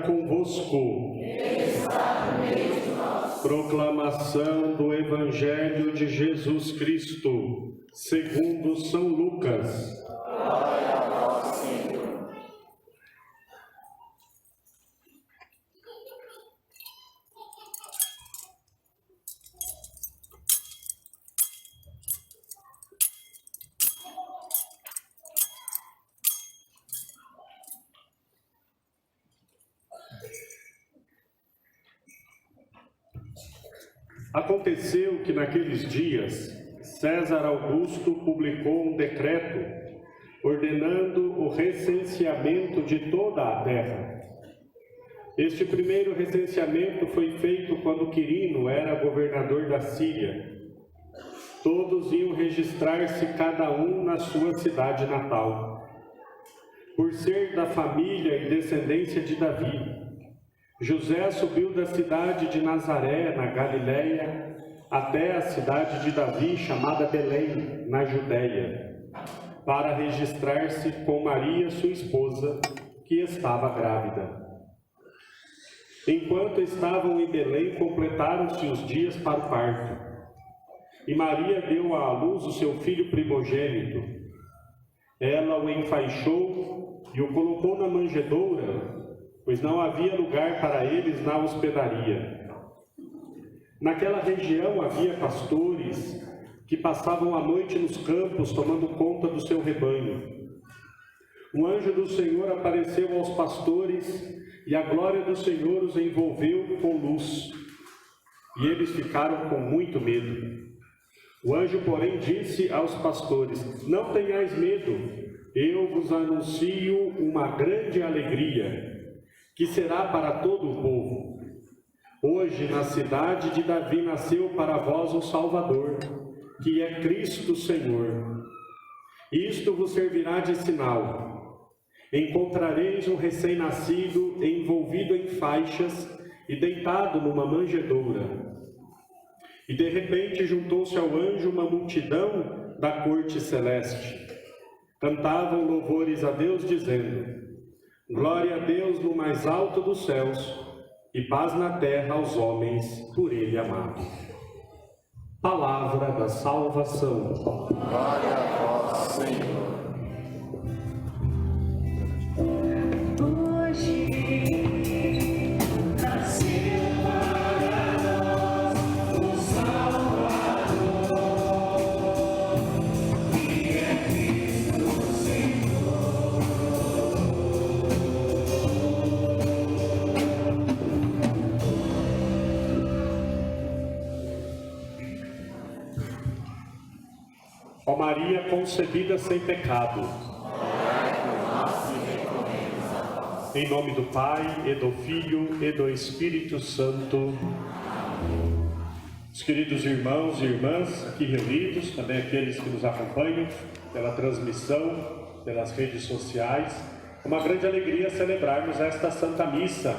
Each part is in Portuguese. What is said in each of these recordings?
convosco. Proclamação do Evangelho de Jesus Cristo, segundo São Lucas. Glória a vós, Senhor. Aconteceu que naqueles dias César Augusto publicou um decreto ordenando o recenseamento de toda a terra. Este primeiro recenseamento foi feito quando Quirino era governador da Síria. Todos iam registrar-se cada um na sua cidade natal. Por ser da família e descendência de Davi, José subiu da cidade de Nazaré, na Galiléia, até a cidade de Davi, chamada Belém, na Judéia, para registrar-se com Maria, sua esposa, que estava grávida. Enquanto estavam em Belém, completaram-se os dias para o parto. E Maria deu à luz o seu filho primogênito. Ela o enfaixou e o colocou na manjedoura, pois não havia lugar para eles na hospedaria. Naquela região havia pastores que passavam a noite nos campos tomando conta do seu rebanho. O anjo do Senhor apareceu aos pastores e a glória do Senhor os envolveu com luz. E eles ficaram com muito medo. O anjo, porém, disse aos pastores: não tenhais medo, eu vos anuncio uma grande alegria, que será para todo o povo. Hoje, na cidade de Davi, nasceu para vós o Salvador, que é Cristo Senhor. Isto vos servirá de sinal. Encontrareis um recém-nascido envolvido em faixas e deitado numa manjedoura. E de repente juntou-se ao anjo uma multidão da corte celeste. Cantavam louvores a Deus, dizendo: glória a Deus no mais alto dos céus, e paz na terra aos homens por Ele amados. Palavra da salvação. Glória a vós, Senhor. Ó Maria concebida sem pecado, em nome do Pai, e do Filho, e do Espírito Santo. Os queridos irmãos e irmãs aqui reunidos, também aqueles que nos acompanham pela transmissão, pelas redes sociais, é uma grande alegria celebrarmos esta Santa Missa,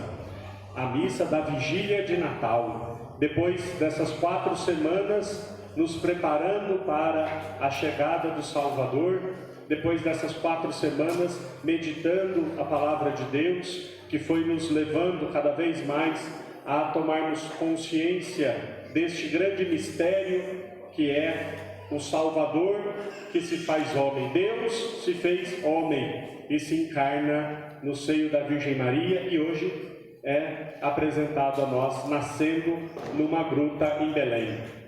a Missa da Vigília de Natal. Depois dessas 4 semanas nos preparando para a chegada do Salvador, depois dessas 4 semanas meditando a Palavra de Deus, que foi nos levando cada vez mais a tomarmos consciência deste grande mistério que é o Salvador que se faz homem. Deus se fez homem e se encarna no seio da Virgem Maria e hoje é apresentado a nós nascendo numa gruta em Belém.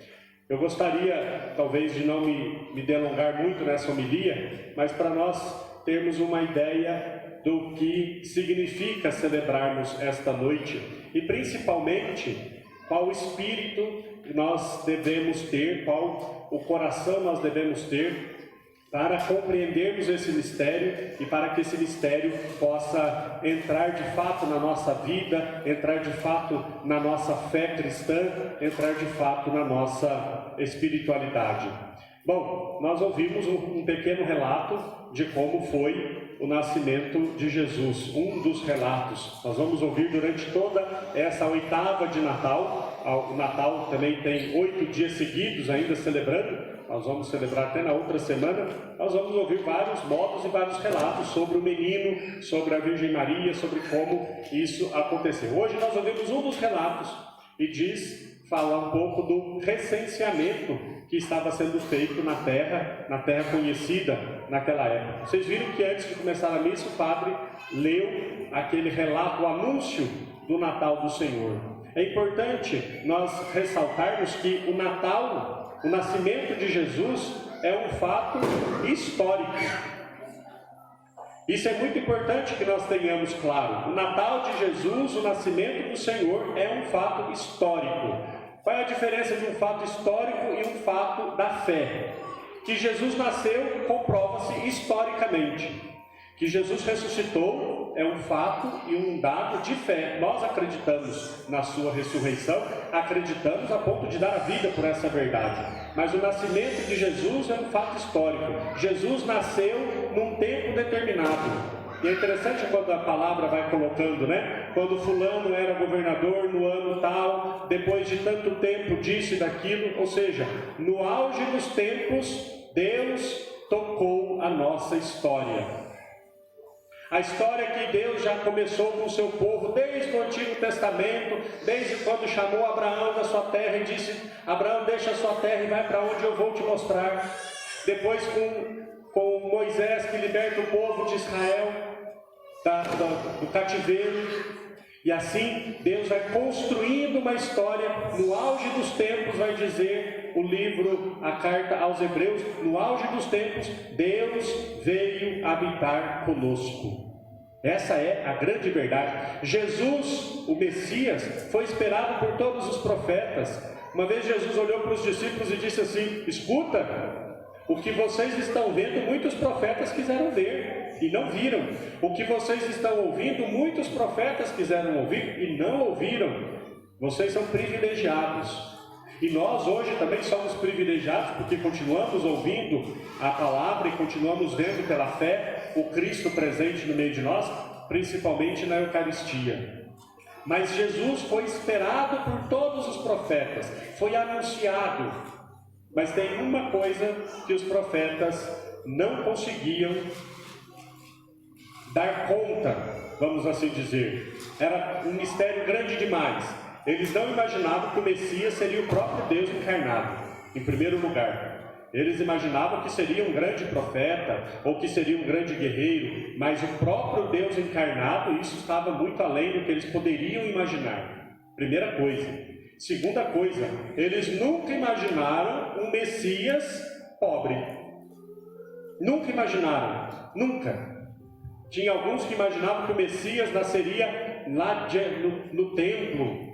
Eu gostaria, talvez, de não me delongar muito nessa homilia, mas para nós termos uma ideia do que significa celebrarmos esta noite e, principalmente, qual espírito nós devemos ter, qual o coração nós devemos ter para compreendermos esse mistério e para que esse mistério possa entrar de fato na nossa vida, entrar de fato na nossa fé cristã, entrar de fato na nossa espiritualidade. Bom, nós ouvimos um pequeno relato de como foi o nascimento de Jesus, um dos relatos. Nós vamos ouvir durante toda essa 8ª de Natal. O Natal também tem 8 dias seguidos ainda celebrando, nós vamos celebrar até na outra semana, nós vamos ouvir vários modos e vários relatos sobre o menino, sobre a Virgem Maria, sobre como isso aconteceu. Hoje nós ouvimos um dos relatos e fala um pouco do recenseamento que estava sendo feito na terra conhecida naquela época. Vocês viram que antes de começar a missa, o padre leu aquele relato, o anúncio do Natal do Senhor. É importante nós ressaltarmos que o Natal, o nascimento de Jesus, é um fato histórico. Isso é muito importante que nós tenhamos claro. O Natal de Jesus, o nascimento do Senhor, é um fato histórico. Qual é a diferença de um fato histórico e um fato da fé? Que Jesus nasceu comprova-se historicamente. Que Jesus ressuscitou é um fato e um dado de fé. Nós acreditamos na sua ressurreição, acreditamos a ponto de dar a vida por essa verdade. Mas o nascimento de Jesus é um fato histórico. Jesus nasceu num tempo determinado. E é interessante quando a palavra vai colocando, né? Quando fulano era governador no ano tal, depois de tanto tempo disso e daquilo, ou seja, no auge dos tempos, Deus tocou a nossa história. A história que Deus já começou com o seu povo desde o Antigo Testamento, desde quando chamou Abraão da sua terra e disse: Abraão, deixa a sua terra e vai para onde eu vou te mostrar. Depois com Moisés, que liberta o povo de Israel do cativeiro. E assim Deus vai construindo uma história. No auge dos tempos, vai dizer o livro, a carta aos Hebreus, no auge dos tempos, Deus veio habitar conosco. Essa é a grande verdade. Jesus, o Messias, foi esperado por todos os profetas. Uma vez Jesus olhou para os discípulos e disse assim: escuta, o que vocês estão vendo, muitos profetas quiseram ver e não viram. O que vocês estão ouvindo, muitos profetas quiseram ouvir e não ouviram. Vocês são privilegiados. E nós hoje também somos privilegiados porque continuamos ouvindo a palavra e continuamos vendo pela fé o Cristo presente no meio de nós, principalmente na Eucaristia. Mas Jesus foi esperado por todos os profetas, foi anunciado. Mas tem uma coisa que os profetas não conseguiam dar conta, vamos assim dizer. Era um mistério grande demais. Eles não imaginavam que o Messias seria o próprio Deus encarnado, em primeiro lugar. Eles imaginavam que seria um grande profeta, ou que seria um grande guerreiro, mas o próprio Deus encarnado, isso estava muito além do que eles poderiam imaginar. Primeira coisa. Segunda coisa, eles nunca imaginaram um Messias pobre. Nunca imaginaram, nunca. Tinha alguns que imaginavam que o Messias nasceria lá no templo,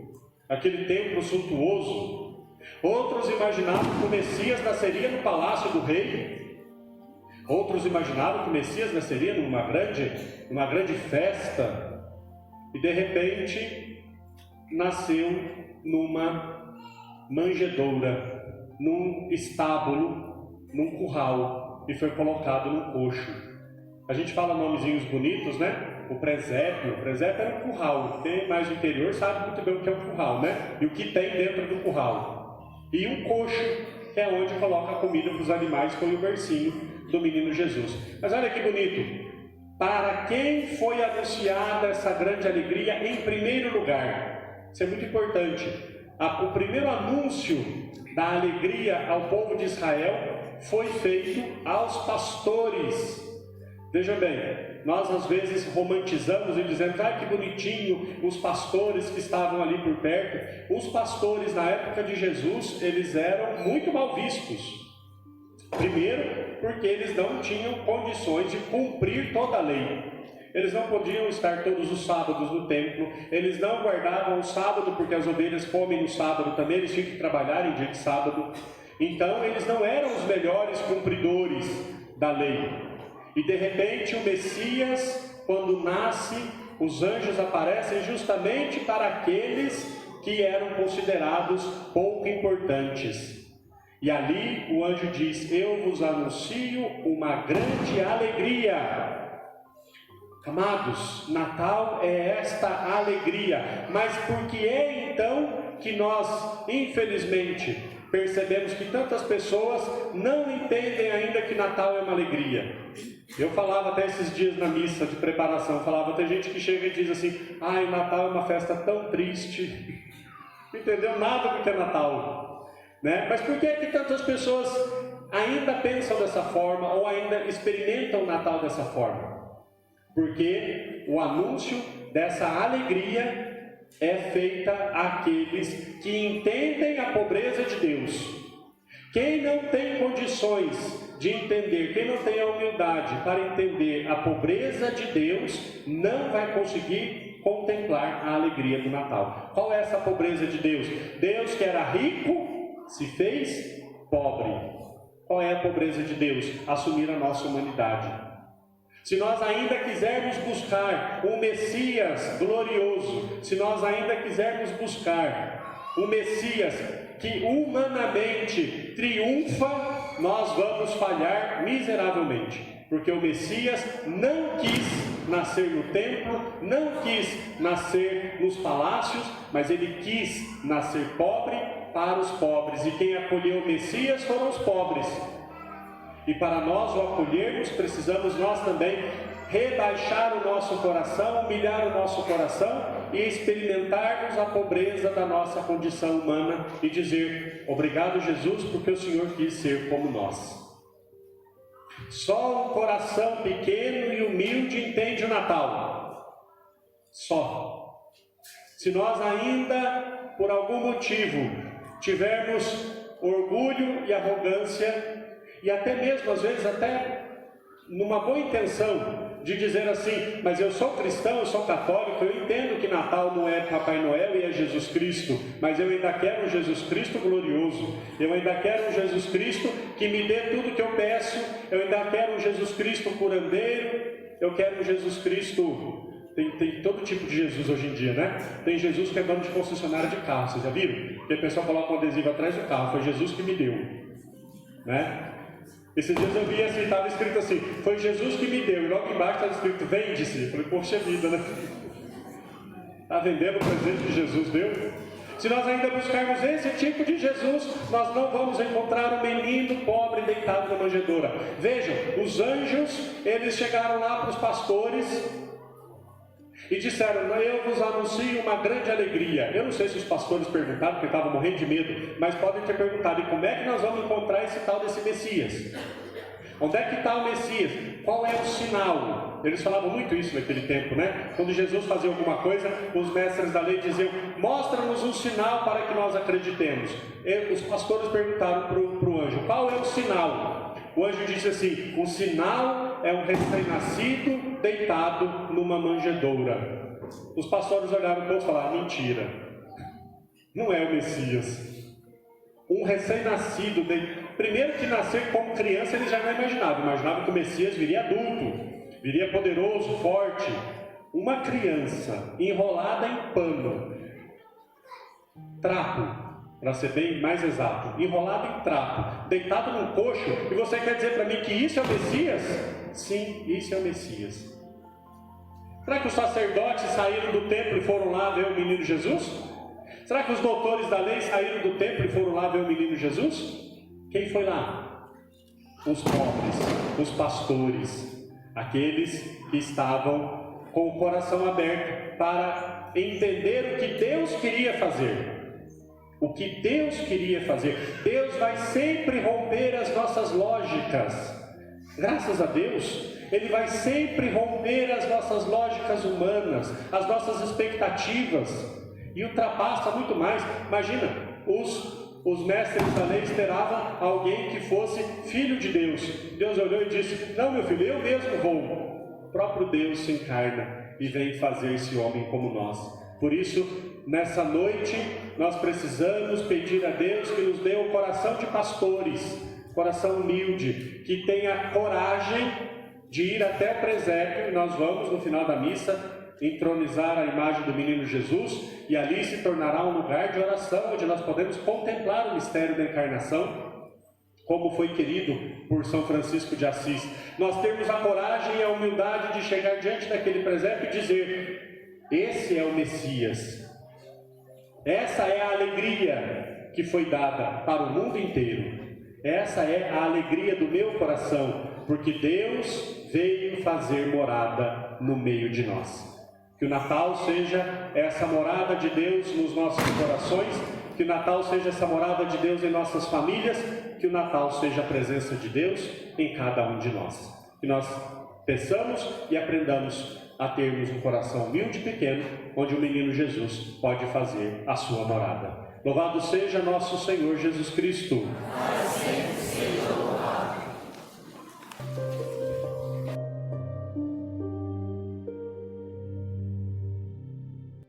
aquele templo suntuoso. Outros imaginavam que o Messias nasceria no palácio do rei. Outros imaginavam que o Messias nasceria numa grande festa. E de repente nasceu numa manjedoura, num estábulo, num curral, e foi colocado num coxo. A gente fala nomezinhos bonitos, né? O presépio era um curral. Quem mais do interior sabe muito bem o que é um curral, né? E o que tem dentro do curral. E um coxo, que é onde coloca a comida para os animais, foi o versinho do menino Jesus. Mas olha que bonito. Para quem foi anunciada essa grande alegria em primeiro lugar? Isso é muito importante. O primeiro anúncio da alegria ao povo de Israel foi feito aos pastores. Veja bem, nós às vezes romantizamos e dizemos: que bonitinho os pastores que estavam ali por perto. Os pastores na época de Jesus, eles eram muito mal vistos. Primeiro, porque eles não tinham condições de cumprir toda a lei. Eles não podiam estar todos os sábados no templo, eles não guardavam o sábado, porque as ovelhas comem no sábado também, eles tinham que trabalhar em dia de sábado. Então eles não eram os melhores cumpridores da lei. E de repente o Messias, quando nasce, os anjos aparecem justamente para aqueles que eram considerados pouco importantes. E ali o anjo diz: eu vos anuncio uma grande alegria. Amados, Natal é esta alegria. Mas por que é então que nós, infelizmente, percebemos que tantas pessoas não entendem ainda que Natal é uma alegria. Eu falava até esses dias na missa de preparação, tem gente que chega e diz assim: ai, Natal é uma festa tão triste, não entendeu nada do que é Natal, né? Mas por que é que tantas pessoas ainda pensam dessa forma, ou ainda experimentam o Natal dessa forma? Porque o anúncio dessa alegria é feita àqueles que entendem a pobreza de Deus. Quem não tem condições de entender, quem não tem a humildade para entender a pobreza de Deus, não vai conseguir contemplar a alegria do Natal. Qual é essa pobreza de Deus? Deus que era rico se fez pobre. Qual é a pobreza de Deus? Assumir a nossa humanidade. Se nós ainda quisermos buscar um Messias glorioso, se nós ainda quisermos buscar um Messias que humanamente triunfa, nós vamos falhar miseravelmente, porque o Messias não quis nascer no templo, não quis nascer nos palácios, mas ele quis nascer pobre para os pobres, e quem acolheu o Messias foram os pobres. E para nós o acolhermos, precisamos nós também rebaixar o nosso coração, humilhar o nosso coração e experimentarmos a pobreza da nossa condição humana e dizer: obrigado, Jesus, porque o Senhor quis ser como nós. Só um coração pequeno e humilde entende o Natal. Só. Se nós ainda, por algum motivo, tivermos orgulho e arrogância, e até mesmo, às vezes, até numa boa intenção, de dizer assim: mas eu sou cristão, eu sou católico, eu entendo que Natal não é Papai Noel e é Jesus Cristo, mas eu ainda quero um Jesus Cristo glorioso, eu ainda quero um Jesus Cristo que me dê tudo que eu peço, eu ainda quero um Jesus Cristo curandeiro, eu quero um Jesus Cristo... Tem todo tipo de Jesus hoje em dia, né? Tem Jesus que é dono de concessionária de carro, vocês já viram? Que a pessoa coloca um adesivo atrás do carro: foi Jesus que me deu, né? Esses dias eu vi assim, estava escrito assim: foi Jesus que me deu, e logo embaixo estava escrito: vende-se. Eu falei: poxa vida, né? Está vendendo o presente que Jesus deu? Se nós ainda buscarmos esse tipo de Jesus, nós não vamos encontrar um menino pobre deitado na manjedoura. Vejam, os anjos, eles chegaram lá para os pastores e disseram: eu vos anuncio uma grande alegria. Eu não sei se os pastores perguntaram, porque estavam morrendo de medo, mas podem ter perguntado: e como é que nós vamos encontrar esse tal desse Messias? Onde é que está o Messias? Qual é o sinal? Eles falavam muito isso naquele tempo, né? Quando Jesus fazia alguma coisa, os mestres da lei diziam: mostra-nos um sinal para que nós acreditemos. E os pastores perguntaram para o anjo: qual é o sinal? O anjo disse assim: o sinal é um recém-nascido deitado numa manjedoura. Os pastores olharam todos e falaram: mentira, não é o Messias. Um recém-nascido, primeiro que nascer como criança eles já não imaginavam que o Messias viria adulto, viria poderoso, forte. Uma criança enrolada em pano, trapo, para ser bem mais exato, enrolado em trapo, deitado num coxo, e você quer dizer para mim que isso é o Messias? Sim, isso é o Messias. Será que os sacerdotes saíram do templo e foram lá ver o menino Jesus? Será que os doutores da lei saíram do templo e foram lá ver o menino Jesus? Quem foi lá? Os pobres, os pastores, aqueles que estavam com o coração aberto para entender o que Deus queria fazer. O que Deus queria fazer. Deus vai sempre romper as nossas lógicas. Graças a Deus, Ele vai sempre romper as nossas lógicas humanas, as nossas expectativas, e ultrapassa muito mais. Imagina, os mestres da lei esperavam alguém que fosse filho de Deus. Deus olhou e disse: não, meu filho, eu mesmo vou. O próprio Deus se encarna e vem fazer esse homem como nós. Por isso, nessa noite, nós precisamos pedir a Deus que nos dê um coração de pastores, coração humilde, que tenha coragem de ir até o presépio. E nós vamos, no final da missa, entronizar a imagem do menino Jesus, e ali se tornará um lugar de oração, onde nós podemos contemplar o mistério da encarnação, como foi querido por São Francisco de Assis. Nós temos a coragem e a humildade de chegar diante daquele presépio e dizer: esse é o Messias, essa é a alegria que foi dada para o mundo inteiro. Essa é a alegria do meu coração, porque Deus veio fazer morada no meio de nós. Que o Natal seja essa morada de Deus nos nossos corações, que o Natal seja essa morada de Deus em nossas famílias, que o Natal seja a presença de Deus em cada um de nós. Que nós peçamos e aprendamos a termos um coração humilde e pequeno, onde o menino Jesus pode fazer a sua morada. Louvado seja nosso Senhor Jesus Cristo. Sempre seja